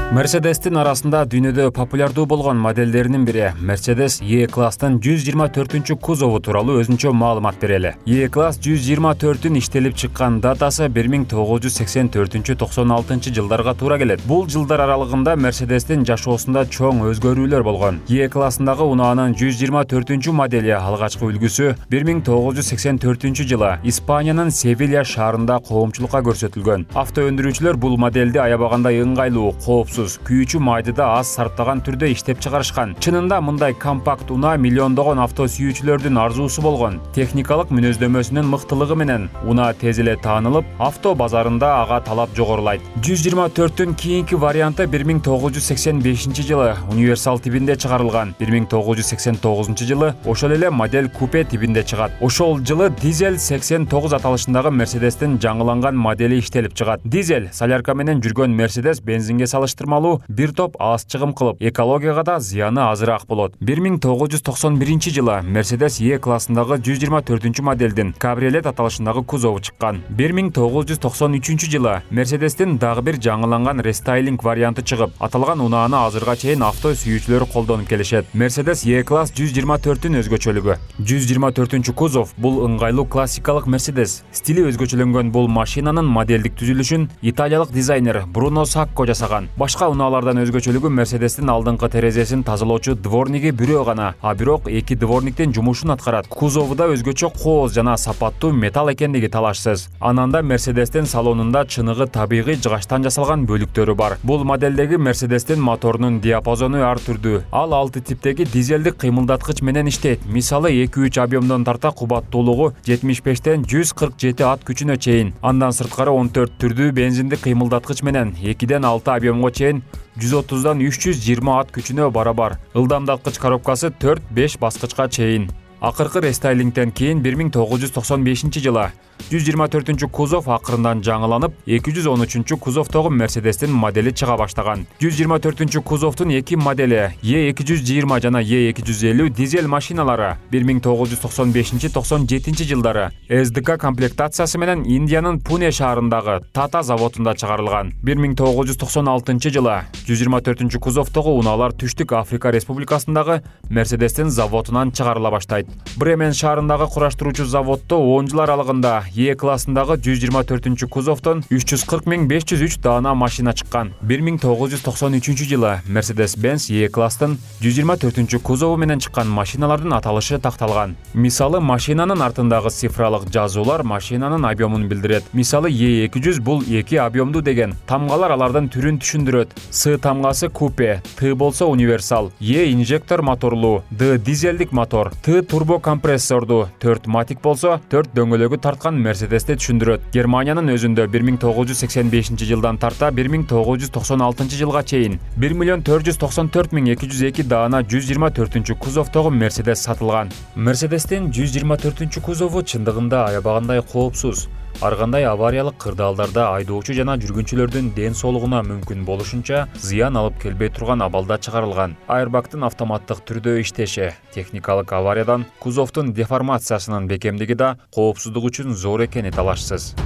Mercedes'tin arasында дүйнөдө популярдуу болгон моделдеринин бири Mercedes E-класстын 124 кузову тууралуу өзүнчө маалымат берели. E-класс 124-ün иштелип чыккан датасы 1984-96 жылдарга туура келет. Бул жылдар аралыгында Mercedes'тин жашоосунда чоң өзгөрүүлөр болгон. E-классындагы унаанын 124 модели алгачкы үлгүсү 1984 жылы Испаниянын Севилья шаарында коомчулукка көрсөтүлгөн. Авто өндүрүүчүлөр бул модельди аябагандай ыңгайлуу, коопсуз, күйүүчү майды да аз сарптаган түрдө иштеп чыгарышкан. Чынында мындай компакт унаа миллиондогон авто сүйүүчүлөрдүн арзуусу болгон. Техникалык мүнөздөмөсүнүн мыктылыгы менен унаа тез эле таанылып, авто базарында ага талап жогорулайт. 124-тün кийинки варианты 1985 жылы универсал тибинде чыгарылган. 1989 жылы ошол эле модель купе тибинде чыгат. Ошол жылы дизель 89 аталышындагы Mercedes'тин жаңыланган модели иштелип чыгат. Дизель солярка менен жүргөн Mercedes бензинге салыштырмалуу бир топ аз чыгым кылып, экологияга да зыяны азыраак болот. 1991 жылы Mercedes E-классындагы 124 модельдин кабриолет аталышындагы кузову чыккан. 1993 жылы Mercedes'тин дагы бир жаңыланган рестайлинг варианты чыгып, аталган унааны азырга чейин авто сүйүүчүлөр колдонуп келишет. Mercedes E-класс 124-тün өзгөчөлүгү. 124 кузов бул ыңгайлуу классикалык Mercedes. Стили өзгөчөлөнгөн бул машинанын модельдик түзүлүшүн италиялык дизайнер Бруно Сакко жасаган. Башка унаалардан өзгөчөлүгү Mercedes'тин алдыңкы терезесин тазалоочу дворниги бирөө гана, а бирок эки дворниктин жумушун аткарат. Кузову да өзгөчө кооз жана сапаттуу металл экендиги талашсыз. Ананда Mercedes'тин салонунда чыныгы табигый жыгачтан жасалган бөлүктөрү бар. Бул модельдеги Mercedes'тин моторунун диапазону ар түрдүү. Ал 6 типтеги дизелдик кыймылдаткыч менен иштейт. Мисалы 2-3 объемдон тарта кубаттуулугу 75-тен 147 ат күчүнө чейин. Андан сырткары 14 түрдүү бензиндик кыймылдаткыч менен 2-ден 6 объемго чейин 130-дан 320 ат күчүнө барабар. Ылдамдаткыч коробкасы 4-5 баскычка чейин. Акыркы рестайлингден кийин 1995 жылы 124 кузов акырындан жаңыланып, 213 кузовтогу Mercedes'тин модели чыга баштаган. 124 кузовтун эки модели E220 жана E250 дизель машиналары 1995-97 жылдары SDK комплектациясы менен Индиянын Пуне шаарындагы Tata заводунда чыгарылган. 1996 жылы 124 кузовтогу унаалар Түштүк Африка Республикасындагы Mercedes'тин заводунан чыгарыла баштайт. Бремен шаарындагы кураштыруучу заводдо 10 жыл аралыгында E-классындагы 124 кузовтон 340 503 даана машина чыккан. 1993 жылы Mercedes-Benz E-класстын 124 кузову менен чыккан машиналардын аталышы такталган. Мисалы машинанын артындагы цифралык жазуулар машинанын объемун билдирет. Мисалы E200 бул 2 объемдуу деген. Тамгалар алардын түрүн түшүндүрөт. С тамгасы купе, Т болсо универсал, E инжектор моторлуу, Д дизелдик мотор, Т турбо компрессорду, 4 матик болсо 4 дөңгөлөгү тарткан Mercedes'те түшүндүрөт. Германиянын өзүндө 1985 жылдан тарта 1996 жылга чейин 1 494 202 даана 124 кузовтогу Mercedes сатылган. Mercedes'тин 124 кузову чындыгында аябагандай коопсуз. Ар кандай авариялык кырдаалдарда айдоочу жана жүргүнчүлөрдүн ден соолугуна мүмкүн болушунча зыян алып келбей турган абалда чыгарылган. Airbag'тын автоматтык түрдө иштеши, техникалык авариядан кузовтун деформациясынын бекемдиги да коопсуздук үчүн зор экени талашсыз.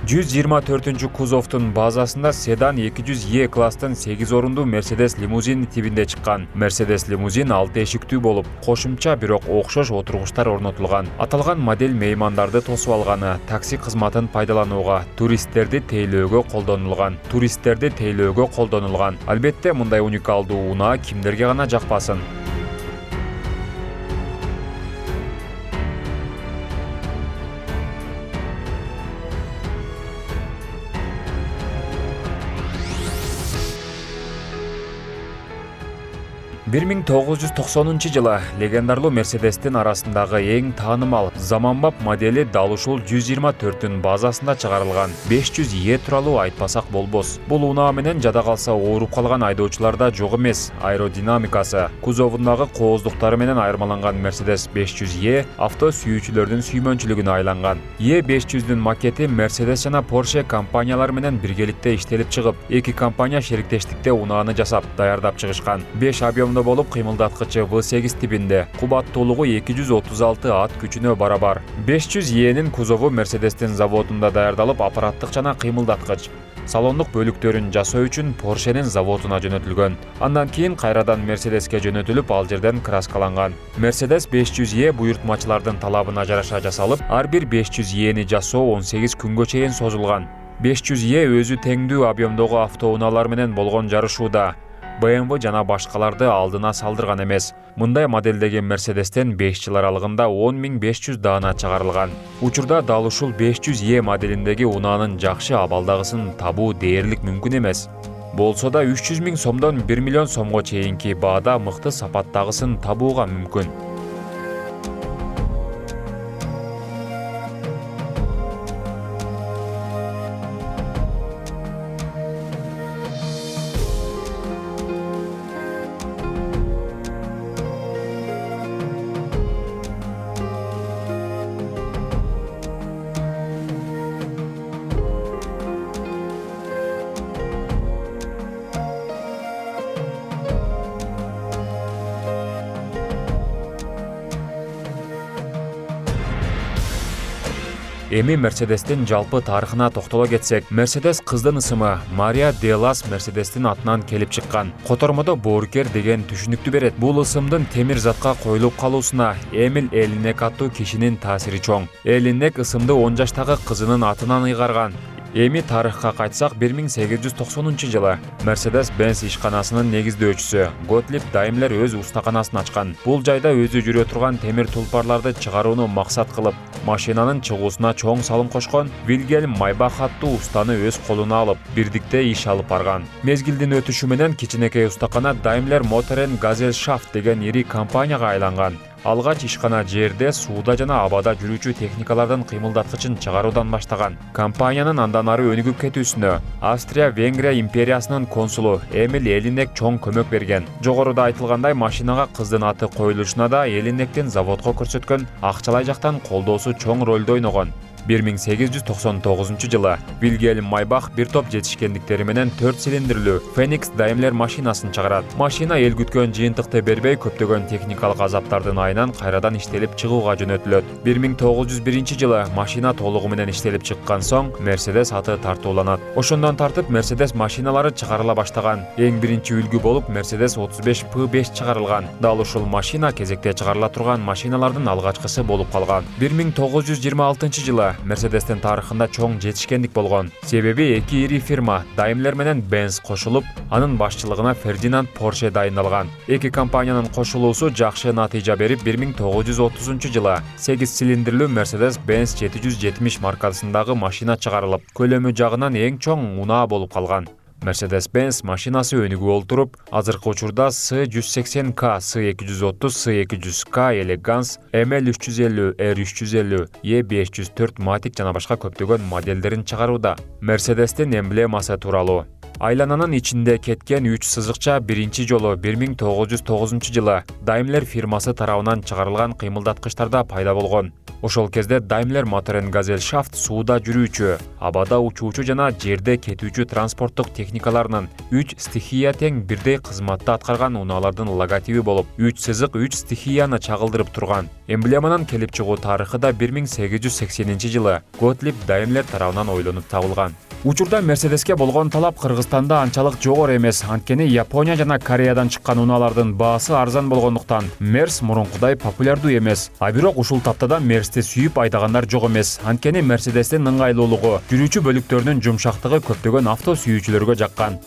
Жүз 24 кузовтун базасында седан 200 E-класстын 8 орундуу Mercedes лимузин тибинде чыккан. Mercedes лимузин 6 эшиктүү болуп, кошумча бирок окшош отургучтар орнотулган. Аталган модель меймандарды тосуп алганы, такси кызматын пайдаланууга, туристтерди тейлөөгө колдонулган. Албетте, мындай уникалдуу унаа кимдерге гана жакпасын. 1990 легендарлуу Мерседестин арасындагы эң таанымал заманбап модели дал ушул 124-түн базасында чыгарылган 500E тууралуу айтпасак болбос. Бул унаа менен жада калса ооруп калган айдоочуларда жок эмес. Аэродинамикасы, кузовундагы кооздуктары менен айырмаланган Mercedes 500E авто сүйүүчүлөрдүн сүймөнчүлүгүнө айланган. E500-дүн макети Mercedes жана Porsche компаниялары менен биргеликте иштелип чыгып, эки компания шериктештикте унааны жасап, даярдап чыгышкан. 5 объемдо болуп, кыймылдаткычы V8 типинде, кубаттуулугу 236 ат күчүнө барабар. 500E'нин кузову Mercedes'тин заводунда даярдалып, аппараттык жана кыймылдаткыч, салондук бөлүктөрүн жасоо үчүн Porsche'нин заводуна жөнөтүлгөн. Андан кийин кайрадан Mercedes'ке жөнөтүлүп, ал жерден краскаланган. Mercedes 500E буйртмачылардын талабына жараша жасалып, ар бир 500E'ни жасоо 18 күнгө чейин созулган. 500E өзү теңдүү объемдогу автоунаалар менен болгон жарышууда BMW жана башкаларды алдына салдырган эмес. Мындай модельдеги Mercedes'тен 5 жыл аралыгында 10.500 даана чыгарылган. Учурда дал ушул 500E моделиндеги унаанын жакшы абалдагысын табуу дээрлик мүмкүн эмес. Болсо да 300 000 сомдон 1 миллион сомго чейинки баада мыкты сапаттагысын табууга мүмкүн. Эми Mercedes'тин жалпы тарыхына токтоло кетсек, Mercedes кыздын ысымы Мария Делас Mercedes'тин атынан келип чыккан. Котормодо боорукер деген түшүнүктү берет. Бул ысымдын темир затка коюлуп калуусуна Эмиль Элинек аттуу кишинин таасири чоң. Элинек ысымды 10 жаштагы кызынын атынан ыйгарган. Эми тарыхка кайтсак, 1890-жылы Mercedes-Benz ишканасынын негиздөөчүсү Готлиб Даймлер өз устаканасын ачкан. Бул жайда өзү жүрө турган темир тулпарларды чыгарууну максат кылып, машинанын чыгуусуна чоң салым кошкон Вильгельм Майбах аттуу устаны өз колуна алып, бирдикте иш алып барган. Мезгилдин өтүшү менен кичинекей устакана Daimler Motoren Gesellschaft деген ири компанияга айланган. Алгач ишкана жерде, сууда жана абада жүрүүчү техникалардын кыймылдаткычын чыгаруудан баштаган. Компаниянын андан ары өнүгүп кетүүсүнө Австрия-Венгрия империясынын консулу Эмиль Элинек чоң көмөк берген. Жогоруда айтылгандай, машинага кыздын аты коюлушуна да Элинектин заводко көрсөткөн акчалай жактан колдоосу чоң ролду ойногон. 1899-жылы Вильгельм Майбах бир топ жетишкендиктери менен 4 цилиндрлүү Phoenix Daimler машинасын чыгарат. Машина эл күткөн жыйынтыкты бербей, көптөгөн техникалык азаптардын айынан кайрадан иштелип чыгууга жөнөтүлөт. 1901-жылы машина толугу менен иштелип чыккан соң Mercedes аты тартууланат. Ошондон тартып Mercedes машиналары чыгарыла баштаган. Эң биринчи үлгү болуп Mercedes 35 P5 чыгарылган. Дал ушул машина кезекте чыгарыла турган машиналардын алгачкысы болуп калган. 1926-жылы Mercedes'тин тарыхында чоң жетишкендик болгон. Себеби эки ири фирма Daimler менен Benz кошулуп, анын башчылыгына Фердинанд Porsche дайындалган. Эки компаниянын кошулуусу жакшы натыйжа берип, 1930-жылы 8 цилиндрлүү Mercedes-Benz 770 маркасындагы машина чыгарылып, көлөмү жагынан эң чоң унаа болуп калган. Mercedes-Benz машинасы өнүгүп олтуруп, азыркы учурда S180K, S230, S200K, Elegance, ML350, R350, E504 Matic жана башка көптөгөн модельдерин чыгарууда. Mercedes-тин эмблемасы тууралуу. Айлананын ичинде кеткен 3 сызыкча биринчи жолу 1909-жылы Daimler фирмасы тарабынан чыгарылган кыймылдаткычтарда пайда болгон. Ошол кезде Daimler Motoren Gesellschaft сууда жүрүүчү, абада учуучу жана жерде кетүүчү транспорттук техникаларынын 3 стихия тең бирдей кызматты аткарган унаалардын логотиби болуп, 3 сызык 3 стихияны чагылдырып турган. Эмблеманын келип чыгуу тарыхы да 1880-жылы Готлиб Даймлер тарабынан ойлонуп табылган. Учурда Mercedes'ке болгон талап Кыргызстанда анчалык жогору эмес. Анткени Япония жана Кореядан чыккан унаалардын баасы арзан болгондуктан Mercedes мурункудай популярдуу эмес. А бирок ушул таптада Mercedes'ти сүйүп айдагандар жок эмес. Анткени Mercedes'тин ыңгайлуулугу, жүрүүчү бөлүктөрүнүн жумшактыгы көптөгөн авто сүйүүчүлөргө жаккан.